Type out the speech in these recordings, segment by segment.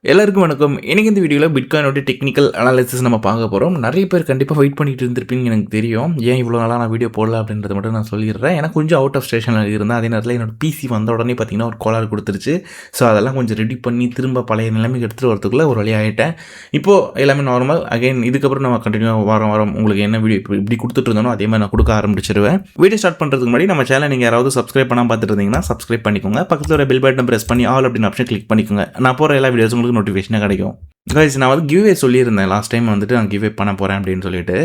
எல்லாருக்கும் வணக்கம். இன்னைக்கு இந்த வீடியோவில் பிட்காயினோட டெக்னிக்கல் அனாலிசிஸ் நம்ம பார்க்க போகிறோம். நிறைய பேர் கண்டிப்பாக வெயிட் பண்ணிட்டு இருந்திருப்பீங்க எனக்கு தெரியும். ஏன் இவ்வளோ நாளாக நான் வீடியோ போடல அப்படின்றத மட்டும் நான் சொல்லிடுறேன். ஏன்னா கொஞ்சம் அவுட் ஆஃப் ஸ்டேஷனில் இருந்தேன். அதே நேரத்தில் என்னோட பிசி வந்த உடனே பார்த்தீங்கன்னா ஒரு கோளாறு கொடுத்துருச்சு. ஸோ அதெல்லாம் கொஞ்சம் ரெடி பண்ணி திரும்ப பழைய நிலைமைக்கு எடுத்துகிட்டு வரதுக்குள்ளே ஒரு வழி ஆகிட்டேன். இப்போது எல்லாமே நார்மல். அகைன் இதுக்கப்புறம் நம்ம கண்டினியூவாக வாரம் உங்களுக்கு என்ன வீடியோ இப்படி கொடுத்துட்டு இருந்தோம் அதே மாதிரி நான் கொடுக்க ஆரம்பிச்சிருவேன். வீடியோ ஸ்டார்ட் பண்ணுறதுக்கு முன்னாடி நம்ம சேனல் நீங்கள் யாராவது சப்ஸ்கிரைப் பண்ணாமல் பார்த்துட்டு இருந்தீங்கன்னா சப்ஸ்கிரைப் பண்ணிக்கோங்க. பக்கத்தில் ஒரு பெல் பட்டன் ப்ரெஸ் பண்ணி ஆல் அப்படின்னு ஆப்ஷன் கிளிக் பண்ணிக்கோங்க. நான் போகிற எல்லா வீடியோஸும் உங்களுக்கு நோட்டிஃபிகேஷனாக கிடைக்கும். கைஸ், நான் வந்து கிவ்வே சொல்லியிருந்தேன் லாஸ்ட் டைம் வந்துட்டு நான் கிவ்வே பண்ண போகிறேன் அப்படின்னு சொல்லிட்டு.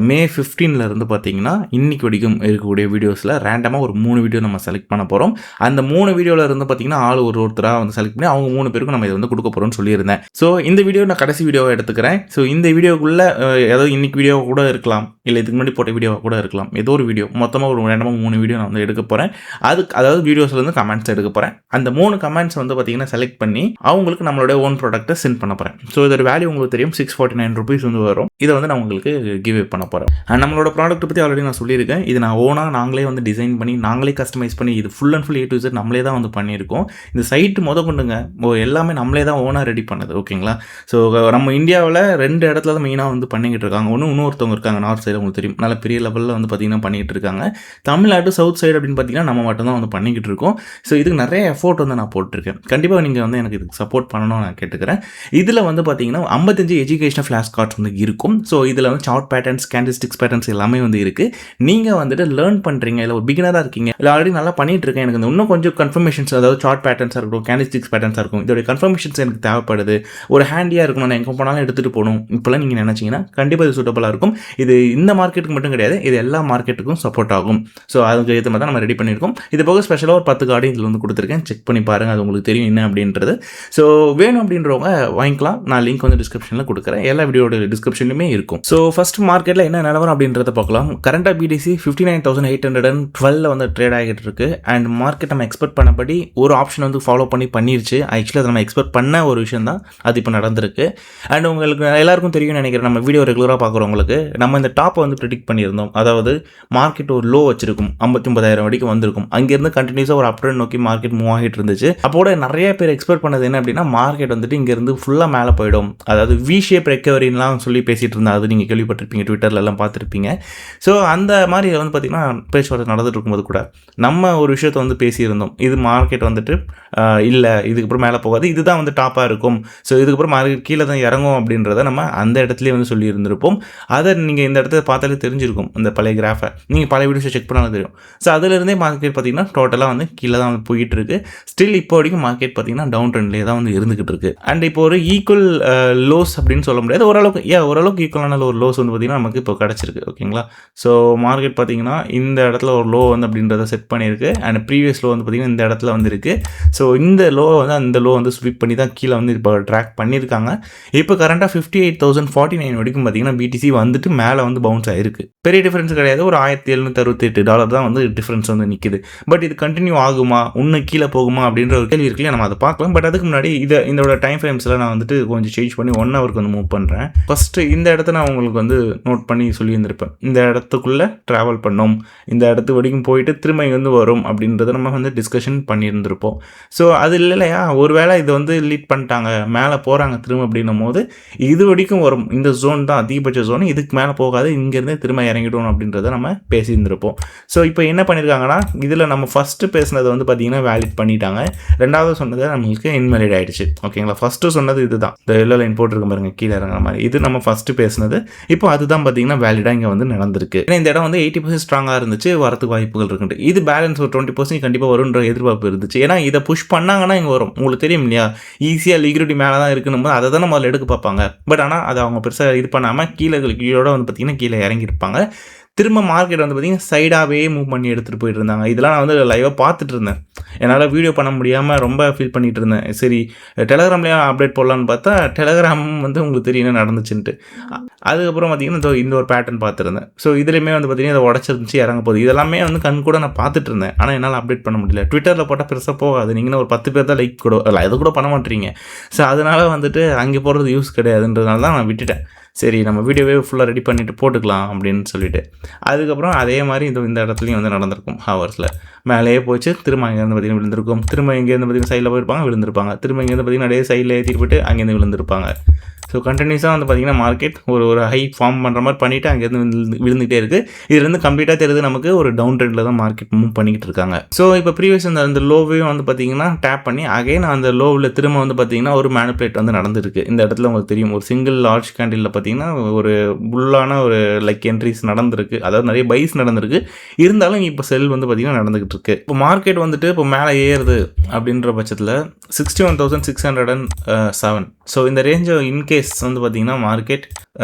மே 15 பார்த்தீங்கன்னா இன்னைக்கு வரைக்கும் இருக்கக்கூடிய வீடியோஸில் ரேண்டமாக ஒரு 3 வீடியோ நம்ம செலக்ட் பண்ண போகிறோம். அந்த 3 வீடியோவில் இருந்து பார்த்தீங்கன்னா ஆள் ஒருத்தராக வந்து செலக்ட் பண்ணி அவங்க 3 பேருக்கும் நம்ம இதை வந்து கொடுக்க போகிறோம்னு சொல்லியிருந்தேன். ஸோ இந்த வீடியோ நான் கடைசி வீடியோவை எடுத்துக்கிறேன். ஸோ இந்த வீடியோக்குள்ளே ஏதாவது இன்னைக்கு வீடியோ கூட இருக்கலாம், இல்லை இதுக்கு முன்னாடி போட்ட வீடியோ கூட இருக்கலாம். ஏதோ ஒரு வீடியோ மொத்தமாக ஒரு ரேண்டமாக 3 வீடியோ நான் வந்து எடுக்க போகிறேன். அதாவது வீடியோஸ்லேருந்து கமெண்ட்ஸ் எடுக்க போகிறேன். அந்த 3 கமெண்ட்ஸ் வந்து பார்த்தீங்கன்னா செலக்ட் பண்ணி அவங்களுக்கு நம்மளோட ஓன் ப்ராடக்ட்டை சென்ட் பண்ண போகிறேன். ஸோ இதோட வேல்யூ உங்களுக்கு தெரியும், 649 ருபீஸ் வந்து வரும். இதை வந்து நான் உங்களுக்கு கிவ் அவே பண்ண போகிறேன். நம்மளோட ப்ராடக்ட் பற்றி ஆல்ரெடி நான் சொல்லியிருக்கேன். இது நான் ஓனாக நாங்களே வந்து டிசைன் பண்ணி நாங்களே கஸ்டமைஸ் பண்ணி இது full and full A to Z நம்மளே தான் வந்து பண்ணியிருக்கோம். இந்த சைட்டு கொண்டுங்க எல்லாமே நம்மளே தான் ஓனாக ரெடி பண்ணது. ஓகேங்களா? ஸோ நம்ம இந்தியாவில் 2 இடத்துல தான் மெயினாக வந்து பண்ணிக்கிட்டு இருக்காங்க. இன்னொருத்தவங்க இருக்காங்க நார்த் சைடு, உங்களுக்கு தெரியும், நல்ல பெரிய லெவலில் வந்து பார்த்தீங்கன்னா பண்ணிக்கிட்டு இருக்காங்க. தமிழ்நாடு சவுத் சைடு அப்படின்னு பார்த்தீங்கன்னா நம்ம மட்டும் தான் வந்து பண்ணிக்கிட்டு இருக்கோம். ஸோ இதுக்கு நிறைய எஃபோர்ட் வந்து நான் போட்டிருக்கேன். கண்டிப்பாக நீங்கள் வந்து எனக்கு இதுக்கு சப்போர்ட் பண்ணணும்னு நான் கேட்டுக்கிறேன். இதில் வந்து பார்த்தீங்கன்னா 55 எஜுகேஷனல் ஃப்ளாஷ் கார்ட்ஸ் வந்து இருக்கும். ஸோ இதில் வந்து சார்ட் பேட்டர்ன்ஸ், கேண்டில்ஸ்டிக்ஸ் பேட்டர்ன்ஸ் எல்லாமே வந்து இருக்குது. நீங்கள் வந்துட்டு லேர்ன் பண்ணுறீங்க, இல்லை ஒரு பிகினராக இருக்கீங்க, இல்லை ஆல்ரெடி நல்லா பண்ணிட்டு இருக்கேன், எனக்கு இன்னும் கொஞ்சம் கன்ஃபர்மேஷன்ஸ், அதாவது சார்ட் பேட்டர்ன்ஸாக இருக்கட்டும், கேண்டில்ஸ்டிக்ஸ் பேட்டர்ன்ஸாக இருக்கும், இதோட கன்ஃபர்மேஷன்ஸ் எனக்கு தேவைப்படுது, ஒரு ஹேண்டியாக இருக்கணும், நான் எங்கே போனாலும் எடுத்துகிட்டு போகணும், இப்போலாம் நீங்கள் நினச்சிங்கன்னா கண்டிப்பாக இது சூட்டபுளாக இருக்கும். இது இந்த மார்க்கெட்டுக்கு மட்டும் கிடையாது, இது எல்லா மார்க்கெட்டுக்கும் சப்போர்ட் ஆகும். ஸோ அதுக்கு ஏற்ற மாதிரி தான் நம்ம ரெடி பண்ணியிருக்கோம். இது போக ஸ்பெஷலாக ஒரு 10 கார்டு இதில் வந்து கொடுத்துருக்கேன். செக் பண்ணி பாருங்கள், அது உங்களுக்கு தெரியும் என்ன அப்படின்றது. ஸோ வேணும் அப்படின்றவங்க வாங்கிக்கலாம். நான் லிங்க் வந்து டிஸ்கிரிப்ஷனில் கொடுக்குறேன். எல்லா வீடியோட டிஸ்கிரிப்ஷன்லையுமே இருக்கும். ஸோ ஃபர்ஸ்ட் மார்க்கெட்டில் என்ன நிலவரம் அப்படின்றத பார்க்கலாம். கரண்டாக BTC 59,812 வந்து ட்ரேட் ஆகிட்டு இருக்கு. அண்ட் மார்க்கெட் நம்ம எக்ஸ்பெக்ட் பண்ணபடி ஒரு ஆப்ஷன் வந்து ஃபாலோ பண்ணிருச்சு. ஆக்சுவலி அதை நம்ம எக்ஸ்பெக்ட் பண்ண ஒரு விஷயம் தான் அது இப்போ நடந்திருக்கு. அண்ட் உங்களுக்கு எல்லாருக்கும் தெரியும் நினைக்கிறேன், நம்ம வீடியோ ரெகுலராக பார்க்குறவங்களுக்கு நம்ம இந்த டாப்பை வந்து ப்ரெடிக்ட் பண்ணியிருந்தோம். அதாவது மார்க்கெட் ஒரு லோ வச்சிருக்கும், 59,000 வரைக்கும் வந்திருக்கும். அங்கேருந்து கண்டினியூஸாக ஒரு அப்ட்ரெண்ட் நோக்கி மார்க்கெட் மூவ் ஆகிட்டு இருந்துச்சு. அப்போட நிறைய பேர் எக்ஸ்பெக்ட் பண்ணது என்ன அப்படின்னா, மார்க்கெட் வந்துட்டு இங்கேருந்து ஃபுல்லாக மேலே போயிடும், அதாவது வி ஷேப் ரெக்கவரின்லாம் சொல்லி பேசிகிட்டு இருந்தா, அது நீங்கள் கேள்விப்பட்டிருப்பீங்க, ட்விட்டர்லாம் பார்த்துருப்பீங்க. ஸோ அந்த மாதிரி வந்து பார்த்திங்கன்னா பேச்சுவார்த்தை நடந்துட்டு இருக்கும்போது கூட நம்ம ஒரு விஷயத்தை வந்து பேசியிருந்தோம். இது மார்க்கெட் வந்துட்டு இல்லை இதுக்கப்புறம் மேலே போகாது, இதுதான் வந்து டாப்பாக இருக்கும், ஸோ இதுக்கப்புறம் மார்க்கெட் கீழே தான் இறங்கும் அப்படின்றத நம்ம அந்த இடத்துலேயே வந்து சொல்லியிருந்திருப்போம். அதை நீங்கள் இந்த இடத்துல பார்த்தாலே தெரிஞ்சிருக்கும், இந்த பழைய கிராஃபை நீங்கள் பழைய வீடியோஸை செக் பண்ணாலும் தெரியும். ஸோ அதிலிருந்தே மார்க்கெட் பார்த்திங்கன்னா டோட்டலாக வந்து கீழே தான் வந்து போயிட்டு இருக்கு. ஸ்டில் இப்போ வரைக்கும் மார்க்கெட் பார்த்திங்கன்னா டவுன் ட்ரெண்ட்லேயே தான் வந்து இருந்துகிட்டு இருக்கு. அண்ட் இப்போ ஒரு ஈக்குவல் லோஸ் அப்படின்னு சொல்ல முடியாது, ஓரளவுக்கு ஈக்குவலான ஒரு லோஸ் வந்து பார்த்திங்கன்னா நமக்கு இப்போ கிடச்சிருக்கு. ஓகேங்களா? ஸோ மார்க்கெட் பார்த்திங்கன்னா இந்த இடத்துல ஒரு லோ வந்து அப்படின்றத செட் பண்ணியிருக்கு. அண்ட் ப்ரீவியஸ் லோ வந்து பார்த்திங்கன்னா இந்த இடத்துல வந்து இருக்குது. ஸோ இந்த லோ வந்து அந்த லோ வந்து ஸ்வீப் பண்ணி தான் கீழே வந்து இப்போ ட்ராக் பண்ணியிருக்காங்க. இப்போ கரண்ட்டாக 58,049 வரைக்கும் பார்த்திங்கன்னா BTC வந்துட்டு மேலே வந்து பவுன்ஸ் ஆகிருக்கு. பெரிய டிஃப்ரென்ஸ் கிடையாது, ஒரு $1,768 தான் வந்து டிஃப்ரென்ஸ் வந்து நிற்கிது. பட் இது கண்டினியூ ஆகுமா, இன்னும் கீழே போகுமா அப்படின்ற ஒரு கேள்வி இருக்குல்லையா, நம்ம அதை பார்க்கலாம். பட் அதுக்கு முன்னாடி இதோட டைம் ஃப்ரேம்ஸில் நான் வந்துட்டு கொஞ்சம் சேஞ்ச் பண்ணி 1 ஹவருக்கு வந்து மூவ் பண்ணுறேன். ஃபஸ்ட்டு இந்த இடத்த நான் உங்களுக்கு வந்து நோட் பண்ணி சொல்லியிருந்திருப்பேன். இந்த இடத்துக்குள்ளே ட்ராவல் பண்ணோம், இந்த இடத்து வரைக்கும் போயிட்டு திரும்ப இங்கே வந்து வரும் அப்படின்றத நம்ம வந்து டிஸ்கஷன் பண்ணியிருந்திருப்போம். ஸோ அது இல்லையா, ஒருவேளை இது வந்து லீட் பண்ணிட்டாங்க, மேலே போகிறாங்க திரும்ப அப்படின்னும் போது இது வரைக்கும் வரும், இந்த ஜோன் தான் அதிகபட்ச ஜோன், இதுக்கு மேலே போகாது, இங்கேருந்து திரும்ப இறங்கிடும் அப்படின்றத நம்ம பேசியிருந்திருப்போம். ஸோ இப்போ என்ன பண்ணியிருக்காங்கன்னா, இதில் நம்ம ஃபஸ்ட்டு பேசினது வந்து பார்த்திங்கன்னா வேலிட் பண்ணிட்டாங்க. ரெண்டாவது சொன்னது நம்மளுக்கு இன்வேலிட் ஆகிடுச்சு. ஓகேங்களா? ஃபஸ்ட்டு சொன்னது இதுதான், இந்த எல்லோ லைன் போட்டிருக்க பாருங்க கீழே இறங்குற மாதிரி, இது நம்ம ஃபஸ்ட்டு பேசினது. இப்போ அதுதான் பார்த்திங்கன்னா வேலிடாக இங்கே வந்து நடந்திருக்கு. ஏன்னா இந்த இடம் வந்து 80% ஸ்ட்ராங்காக இருந்துச்சு, வரத்துக்கு வாய்ப்புகள் இருக்குன்ட்டு. இது பேலன்ஸ் ஒரு 20% கண்டிப்பாக வரும்ன்ற எதிர்பார்ப்பு இருந்துச்சு. ஏன்னா இதை புஷ் பண்ணாங்கன்னா இங்கே வரும், உங்களுக்கு தெரியும் இல்லையா, ஈஸியாக லிக்விடிட்டி மேலே தான் இருக்குன்னு போது அதை தான் முதல்ல எடுக்க பார்ப்பாங்க. பட் ஆனால் அதை அவங்க பெருசாக இது பண்ணாமல் கீழோட வந்து பார்த்திங்கன்னா கீழே இறங்கியிருப்பாங்க. திரும்ப மார்க்கெட் வந்து பார்த்திங்கன்னா சைடாகவே மூவ் பண்ணி எடுத்துகிட்டு போயிட்டு இருந்தாங்க. இதெல்லாம் நான் வந்து லைவாக பார்த்துட்டு இருந்தேன். என்னால் வீடியோ பண்ண முடியாமல் ரொம்ப ஃபீல் பண்ணிகிட்டு இருந்தேன். சரி டெலகிராம்லேயே அப்டேட் போடலான்னு பார்த்தா டெலகிராம் வந்து உங்களுக்கு தெரியும் என்ன நடந்துச்சுன்ட்டு. அதுக்கப்புறம் பார்த்திங்கன்னா இந்த ஒரு பேட்டர்ன் பார்த்துருந்தேன். ஸோ இதுலேயுமே வந்து பார்த்திங்கன்னா இதை உடச்சிருந்துச்சு, இறங்க போகுது, இதெல்லாமே வந்து கண் கூட நான் பார்த்துட்டு இருந்தேன். ஆனால் என்னால் அப்டேட் பண்ண முடியல. ட்விட்டரில் போட்டால் பெருசாக போகாது, நீங்களும் ஒரு 10 பேர் தான் லைக் கூட இல்லை, அது கூட பண்ண மாட்டீங்க. ஸோ அதனால் வந்துட்டு அங்கே போடுறது யூஸ் கிடையாதுன்றதுனால தான் நான் விட்டுட்டேன். சரி நம்ம வீடியோவே ஃபுல்லாக ரெடி பண்ணிவிட்டு போட்டுக்கலாம் அப்படின்னு சொல்லிட்டு. அதுக்கப்புறம் அதே மாதிரி இந்த இடத்துலையும் வந்து நடந்திருக்கும் ஹவர்ஸில். மேலேயே போச்சு, திரும்ப அங்கேருந்து பார்த்தீங்கன்னா விழுந்திருக்கும். திரும்ப இங்கேருந்து பார்த்தீங்கன்னா சைடில் போயிருப்பாங்க, விழுந்திருப்பாங்க. திரும்ப இங்கேருந்து பார்த்தீங்கன்னா அப்படியே சைடில் ஏற்றிட்டு போய்ட்டு அங்கேருந்து விழுந்திருப்பாங்க. ஸோ கண்டினியூஸாக வந்து பார்த்திங்கன்னா மார்க்கெட் ஒரு ஹை ஃபார்ம் பண்ணுற மாதிரி பண்ணிவிட்டு அங்கேருந்து விழுந்துகிட்டே இருக்குது. இதுலேருந்து கம்ப்ளீட்டாக தெரியுது நமக்கு ஒரு டவுன் ட்ரெண்டில் தான் மார்க்கெட் மூவ் பண்ணிக்கிட்டு இருக்காங்க. ஸோ இப்போ ப்ரீவியஸ் அந்த லோவையும் வந்து பார்த்திங்கன்னா டேப் பண்ணி அகைன் அந்த லோவில் திரும்ப வந்து பார்த்திங்கன்னா ஒரு மேனிபுலேட் வந்து நடந்திருக்கு. இந்த இடத்துல உங்களுக்கு தெரியும், ஒரு சிங்கிள் லார்ஜ் கேண்டிலில் பார்த்திங்கன்னா ஒரு புல்லான ஒரு லைக் என்ட்ரிஸ் நடந்திருக்கு. அதாவது நிறைய பைஸ் நடந்திருக்கு. இருந்தாலும் இப்போ செல் வந்து பார்த்திங்கன்னா நடந்துகிட்டு இருக்கு. இப்போ மார்க்கெட் வந்துட்டு இப்போ மேலே ஏறுது அப்படின்ற பட்சத்தில் 61,607. ஸோ இந்த ரேஞ்சை இன்கேஸ் வந்து பார்த்திங்கன்னா மார்க்கெட்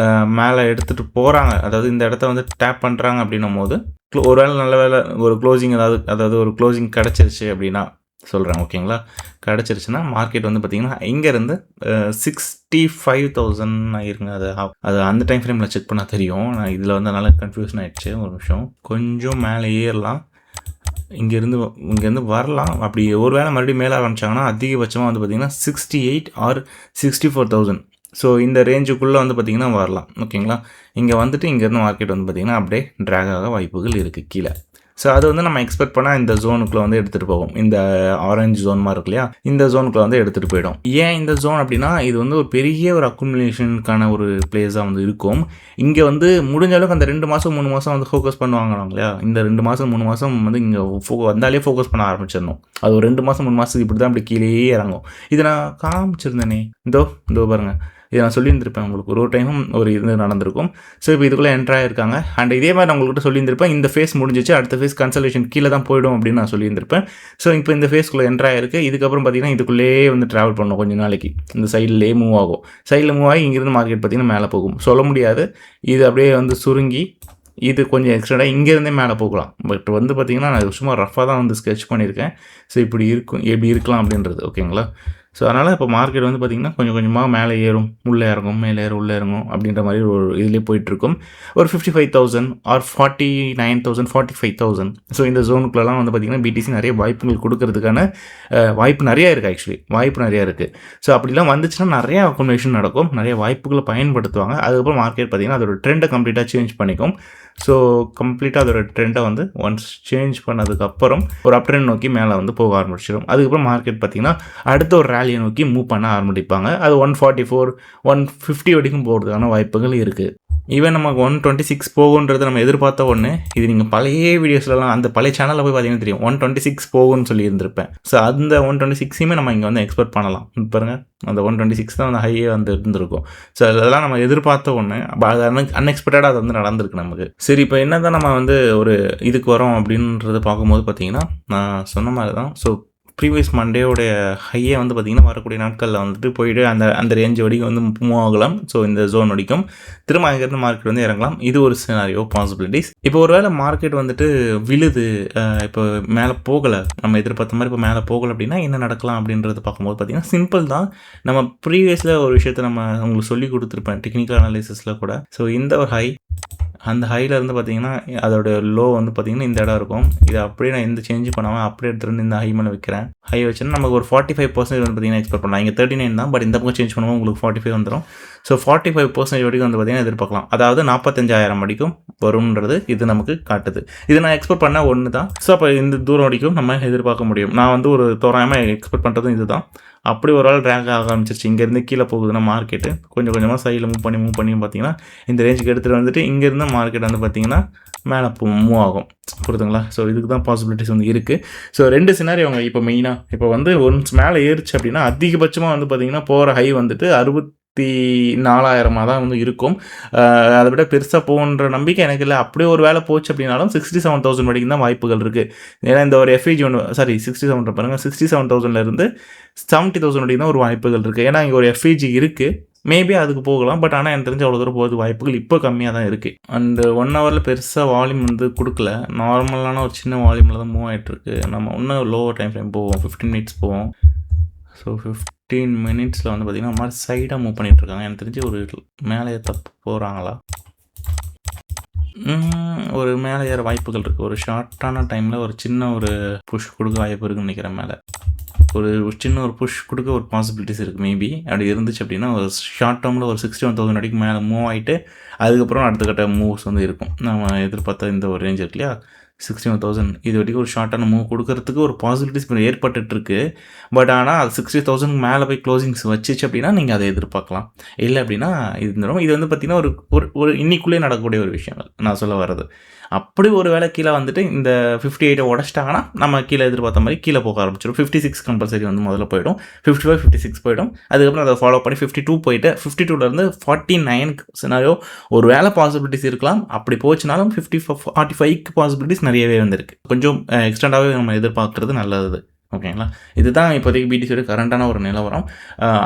மேலே எடுத்துகிட்டு போகிறாங்க, அதாவது இந்த இடத்த வந்து டேப் பண்ணுறாங்க அப்படின்னும் போது ஒரு வேளை நல்ல வேலை ஒரு க்ளோசிங் அதாவது ஒரு க்ளோசிங் கிடச்சிருச்சு அப்படின்னா சொல்கிறேன், ஓகேங்களா? கிடச்சிருச்சுன்னா மார்க்கெட் வந்து பார்த்திங்கன்னா இங்கேருந்து 65,000 ஆயிருங்க. அது அந்த டைம் ஃப்ரேமில் செக் பண்ணால் தெரியும். நான் இதில் வந்து நல்லா கன்ஃபியூஷன் ஆகிடுச்சு. ஒரு நிமிஷம், கொஞ்சம் மேலே ஏறலாம், இங்கேருந்து வரலாம். அப்படி ஒரு வேளை மறுபடியும் மேலே ஆரம்பிச்சாங்கன்னா அதிகபட்சமாக வந்து பார்த்திங்கன்னா 68 ஆர் 64,000. ஸோ இந்த ரேஞ்சுக்குள்ளே வந்து பார்த்திங்கன்னா வரலாம், ஓகேங்களா? இங்கே வந்துட்டு இங்கேருந்து மார்க்கெட் வந்து பார்த்திங்கன்னா அப்படியே ட்ராக் ஆக வாய்ப்புகள் இருக்குது கீழே. ஸோ அது வந்து நம்ம எக்ஸ்பெக்ட் பண்ணால் இந்த ஜோனுக்குள்ளே வந்து எடுத்துகிட்டு போகும். இந்த ஆரஞ்சு ஜோன் மாதிரி இருக்கு இல்லையா, இந்த ஜோனுக்குள்ளே வந்து எடுத்துகிட்டு போயிடும். ஏன் இந்த ஜோன் அப்படின்னா இது வந்து ஒரு பெரிய ஒரு அக்குமுலேஷனுக்கான ஒரு பிளேஸாக வந்து இருக்கும். இங்கே வந்து முடிஞ்ச அளவுக்கு அந்த 2 மாதம் 3 மாதம் வந்து ஃபோக்கஸ் பண்ணுவாங்க இல்லையா, இந்த 2 மாதம் 3 மாதம் வந்து இங்கே வந்தாலே ஃபோக்கஸ் பண்ண ஆரம்பிச்சிடணும். அது ஒரு 2 மாதம் 3 மாதத்துக்கு இப்படி தான் அப்படி கீழே இறங்கும். இதை நான் காமிச்சிருந்தேனே, இதோ பாருங்கள், இதை நான் சொல்லியிருந்திருப்பேன் உங்களுக்கு. ஒரு டைமும் ஒரு இது நடந்திருக்கும். ஸோ இப்போ இதுக்குள்ளே என்ட்ராயிருக்காங்க. அண்ட் இதே மாதிரி நான் உங்கள்கிட்ட சொல்லியிருந்திருப்பேன், இந்த ஃபேஸ் முடிஞ்சிச்சு, அடுத்த ஃபேஸ் கன்சல்டேஷன் கீழே தான் போய்டும் அப்படின்னு நான் சொல்லியிருந்திருப்பேன். ஸோ இப்போ இந்த ஃபேஸ்க்குள்ளே என்ட்ராயிருக்கு. இதுக்கப்புறம் பார்த்திங்கன்னா இதுக்குள்ளேயே வந்து ட்ராவல் பண்ணணும் கொஞ்சம் நாளைக்கு. இந்த சைட்லேயே மூவ் ஆகும். சைடில் மூவ் ஆகி இங்கேருந்து மார்க்கெட் பார்த்திங்கன்னா மேலே போகும். சொல்ல முடியாது, இது அப்படியே வந்து சுருங்கி இது கொஞ்சம் எக்ஸ்ட்ராடாக இங்கேருந்தே மேலே போகலாம். பட் வந்து பார்த்திங்கன்னா நான் சும்மா ரஃபாக தான் வந்து ஸ்கெட்ச் பண்ணியிருக்கேன். ஸோ இப்படி இருக்கலாம் அப்படின்றது, ஓகேங்களா? ஸோ அதனால் இப்போ மார்க்கெட் வந்து பார்த்திங்கன்னா கொஞ்சம் கொஞ்சமாக மேலே ஏறும், உள்ளே இறங்கும், மேலே ஏறும், உள்ளே இறங்கும் அப்படின்ற மாதிரி ஒரு இதிலே போயிட்டுருக்கும். ஒரு 55,000 ஆர் 49,000 45,000. ஸோ இந்த ஜோனுக்குள்ளலாம் வந்து பார்த்திங்கன்னா பிடிசி நிறைய வாய்ப்புகள் கொடுக்கறதுக்கான வாய்ப்பு நிறையா இருக்குது. ஆக்சுவலி வாய்ப்பு நிறையா இருக்குது. ஸோ அப்படிலாம் வந்துச்சுன்னா நிறையா அக்குமுலேஷன் நடக்கும், நிறைய வாய்ப்புகளை பயன்படுத்துவாங்க. அதுக்கப்புறம் மார்க்கெட் பார்த்திங்கன்னா அதோட ட்ரெண்டை கம்ப்ளீட்டாக சேஞ்ச் பண்ணிக்கும். ஸோ கம்ப்ளீட்டாக அதோட ட்ரெண்டை வந்து ஒன்ஸ் சேஞ்ச் பண்ணதுக்கப்புறம் ஒரு அப் ட்ரெண்ட் நோக்கி மேலே வந்து போக ஆரம்பிச்சிடும். அதுக்கப்புறம் மார்க்கெட் பார்த்திங்கன்னா அடுத்த ஒரு ரேலியை நோக்கி மூவ் பண்ண ஆரம்பிப்பாங்க. அது 144 150 வரைக்கும் போகிறதுக்கான வாய்ப்புகள் இருக்குது. ஈவன் நமக்கு 126 போகுன்றது நம்ம எதிர்பார்த்த ஒன்று. இது நீங்கள் பழைய வீடியோஸ்லாம் அந்த பழைய சேனலில் போய் பார்த்தீங்கன்னா தெரியும், 126 போகும்னு சொல்லியிருந்திருப்பேன். ஸோ அந்த 126யுமே நம்ம இங்கே வந்து எக்ஸ்பெக்ட் பண்ணலாம். பாருங்கள், அந்த 126 தான் அந்த ஹையே வந்து இருந்திருக்கும். ஸோ அதெல்லாம் நம்ம எதிர்பார்த்த ஒன்று. அது அன்எக்ஸ்பெக்டடாக அது வந்து நடந்திருக்கு நமக்கு. சரி, இப்போ என்ன தான் நம்ம வந்து ஒரு இதுக்கு வரோம் அப்படின்றத பார்க்கும்போது பார்த்தீங்கன்னா நான் சொன்ன மாதிரி தான். ஸோ ப்ரீவியஸ் மண்டேயோடைய ஹையை வந்து பார்த்திங்கன்னா வரக்கூடிய நாட்களில் வந்துட்டு போயிட்டு அந்த ரேஞ்ச் வரைக்கும் வந்து மூவ் ஆகலாம். ஸோ இந்த ஜோன் வரைக்கும் திரும்ப அங்கேருந்து மார்க்கெட் வந்து இறங்கலாம். இது ஒரு சினாரியோ பாசிபிலிட்டிஸ். இப்போ ஒரு வேளை மார்க்கெட் வந்துட்டு விழுது, இப்போ மேலே போகலை, நம்ம எதிர்பார்த்த மாதிரி இப்போ மேலே போகலை அப்படின்னா என்ன நடக்கலாம் அப்படின்றத பார்க்கும்போது பார்த்திங்கன்னா சிம்பிள் தான். நம்ம ப்ரீவியஸில் ஒரு விஷயத்தை நம்ம உங்களுக்கு சொல்லி கொடுத்துருப்பேன் டெக்னிக்கல் அனாலிசிஸில் கூட. ஸோ இந்த ஒரு ஹை, அந்த ஹையில் இருந்து பார்த்திங்கன்னா அதோட லோ வந்து பார்த்திங்கன்னா இந்த இடம் இருக்கும். இதை அப்படியே நான் எந்த சேஞ்ச் பண்ணாமல் அப்படியே எடுத்துகிட்டு இந்த ஹை மேலே வைக்கிறேன். ஹை வச்சுன்னா நமக்கு ஒரு 45% வந்து பார்த்திங்கன்னா எக்ஸ்பெக்ட் பண்ணலாம். இங்கே 39 தான், பட் இந்த பக்கம் சேஞ்ச் பண்ணுவோம் உங்களுக்கு 45 வந்துடும். ஸோ 45% வரைக்கும் வந்து பார்த்திங்கன்னா எதிர்பார்க்கலாம். அதாவது 45,000 வரைக்கும் வரும்ன்றது இது நமக்கு காட்டுது. இது நான் எக்ஸ்பெக்ட் பண்ண ஒன்று தான். ஸோ அப்போ இந்த தூரம் வரைக்கும் நம்ம எதிர்பார்க்க முடியும். நான் வந்து ஒரு தோராயமாக எக்ஸ்பெக்ட் பண்ணுறதும் இது தான். அப்படி ஒரு ஆள் ட்ராக் ஆக ஆரம்பிச்சிருச்சு. இங்கேருந்து கீழே போகுதுன்னா மார்க்கெட்டு கொஞ்சம் கொஞ்சமாக சைடில் மூவ் பண்ணி பார்த்திங்கன்னா இந்த ரேஞ்சுக்கு எடுத்துகிட்டு வந்துட்டு இங்கேருந்து மார்க்கெட் வந்து பார்த்திங்கன்னா மேலே மூவ் ஆகும். புரியுதுங்களா? ஸோ இதுக்கு தான் பாசிபிலிட்டிஸ் வந்து இருக்குது. ஸோ 2 சினாரி அவங்க இப்போ மெயினாக இப்போ வந்து ஒன்ஸ் மேலே ஏறிச்சு அப்படின்னா அதிகபட்சமாக வந்து பார்த்திங்கன்னா போகிற ஹை வந்துட்டு 64,000 தான் வந்து இருக்கும். அதை விட பெருசாக போகுன்ற நம்பிக்கை எனக்கு இல்லை. அப்படியே ஒரு வேலை போச்சு அப்படின்னாலும் 67,000 வரைக்கும் தான் வாய்ப்புகள் இருக்குது. ஏன்னா இந்த ஒரு எஃப்இஜி 67 பாருங்கள், 67,000லேருந்து 70,000 வரைக்கும் தான் ஒரு வாய்ப்புகள் இருக்குது. ஏன்னா இங்கே ஒரு எஃப்இஜி இருக்குது, மேபி அதுக்கு போகலாம். பட் ஆனால் எனக்கு தெரிஞ்ச அவ்வளோ தூரம் போகிறது வாய்ப்புகள் இப்போ கம்மியாக தான் இருக்குது. அந்த 1 ஹவரில் பெருசாக வால்யூம் வந்து கொடுக்கல, நார்மலான ஒரு சின்ன வால்யூமில் தான் மூவ் ஆகிட்டுருக்கு. நம்ம இன்னும் லோவர் டைம் ஃப்ரேம் போவோம், 15 மினிட்ஸ் போவோம். ஸோ 15 மினிட்ஸில் வந்து பார்த்திங்கன்னா மாதிரி சைடாக மூவ் பண்ணிகிட்ருக்காங்க. எனக்கு தெரிஞ்சு ஒரு மேலே தப்பு போகிறாங்களா, ஒரு மேலே ஏற வாய்ப்புகள் இருக்குது. ஒரு ஷார்ட்டான டைமில் ஒரு சின்ன ஒரு புஷ் கொடுக்க வாய்ப்பு இருக்குன்னு நினைக்கிறேன் மேலே. ஒரு சின்ன ஒரு புஷ் கொடுக்க ஒரு பாசிபிலிட்டிஸ் இருக்குது. மேபி அப்படி இருந்துச்சு அப்படின்னா ஒரு ஷார்ட் டேர்மில் ஒரு 61,000 வரைக்கும் மேலே மூவ் ஆகிட்டு அதுக்கப்புறம் அடுத்த கட்ட மூவ்ஸ் வந்து இருக்கும். நம்ம எதிர்பார்த்த இந்த ஒரு ரேஞ்ச் இருக்கு இல்லையா, 61,000 இது வரைக்கும் ஒரு ஷார்ட்டான மூவ் கொடுக்கறதுக்கு ஒரு பாசிபிலிட்டிஸ் இப்போ ஏற்பட்டுருக்கு. பட் ஆனால் அது 60,000 மேலே போய் க்ளோசிங்ஸ் வச்சிச்சு அப்படின்னா நீங்கள் அதை எதிர்பார்க்கலாம். இல்லை அப்படின்னா இது வந்து பார்த்திங்கன்னா ஒரு ஒரு ஒரு இன்னிக்குள்ளே நடக்கக்கூடிய ஒரு விஷயங்கள் நான் சொல்ல வர்றது. அப்படி ஒரு வேளை கீழே வந்துட்டு இந்த 58 உடச்சிட்டாங்கன்னா நம்ம கீழே எதிர்பார்த்த மாதிரி கீழே போக ஆரம்பிச்சிடும். 56 கம்பல்சரி வந்து முதல்ல போயிடும், 55, 56 போயிடும். அதுக்கப்புறம் அதை ஃபாலோ பண்ணி 52 போயிட்டு 52லேருந்து 49 சினாரியோ ஒரு வேளை பாசிபிலிட்டிஸ் இருக்கலாம். அப்படி போச்சுனாலும் 45க்கு பாசிபிலிட்டிஸ் நிறையவே வந்திருக்கு. கொஞ்சம் எக்ஸ்டெண்டாகவே நம்ம எதிர்பார்க்குறது நல்லது. ஓகேங்களா, இதுதான் இப்போதைக்கு பிடிசியோட கரண்டான ஒரு நிலவரம்.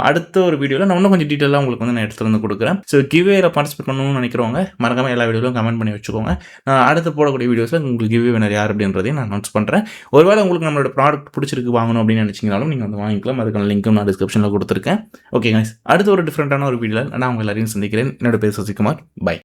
அடுத்த ஒரு வீடியோவில் நான் இன்னும் கொஞ்சம் டீட்டெயிலாக உங்களுக்கு வந்து நான் எடுத்துகிட்டு வந்து கொடுக்குறேன். ஸோ கிவ்வேல பார்ட்டிசிபேட் பண்ணணும்னு நினைக்கிறவங்க மறக்காமல் எல்லா வீடியோவிலும் கமெண்ட் பண்ணி வச்சுக்கோங்க. நான் அடுத்து போடக்கூடிய வீடியோஸில் உங்களுக்கு கிவ்வே வினர் யார் அப்படின்றதையும் நான் அனௌன்ஸ் பண்ணுறேன். ஒருவேளை உங்களுக்கு நம்மளோட ப்ராடக்ட் பிடிச்சிருக்கு வாங்கணும் அப்படின்னு நினச்சிங்கனாலும் நீங்கள் வந்து வாங்கிக்கலாம். அதுக்கான லிங்க்கும் நான் டிஸ்கிரிப்ஷனில் கொடுத்துருக்கேன். ஓகே கைஸ், அடுத்த ஒரு டிஃப்ரெண்ட்டான ஒரு வீடியோவில் நான் உங்கள் எல்லாரையும் சந்திக்கிறேன். என்னோட பேர் சசிகுமார். பை.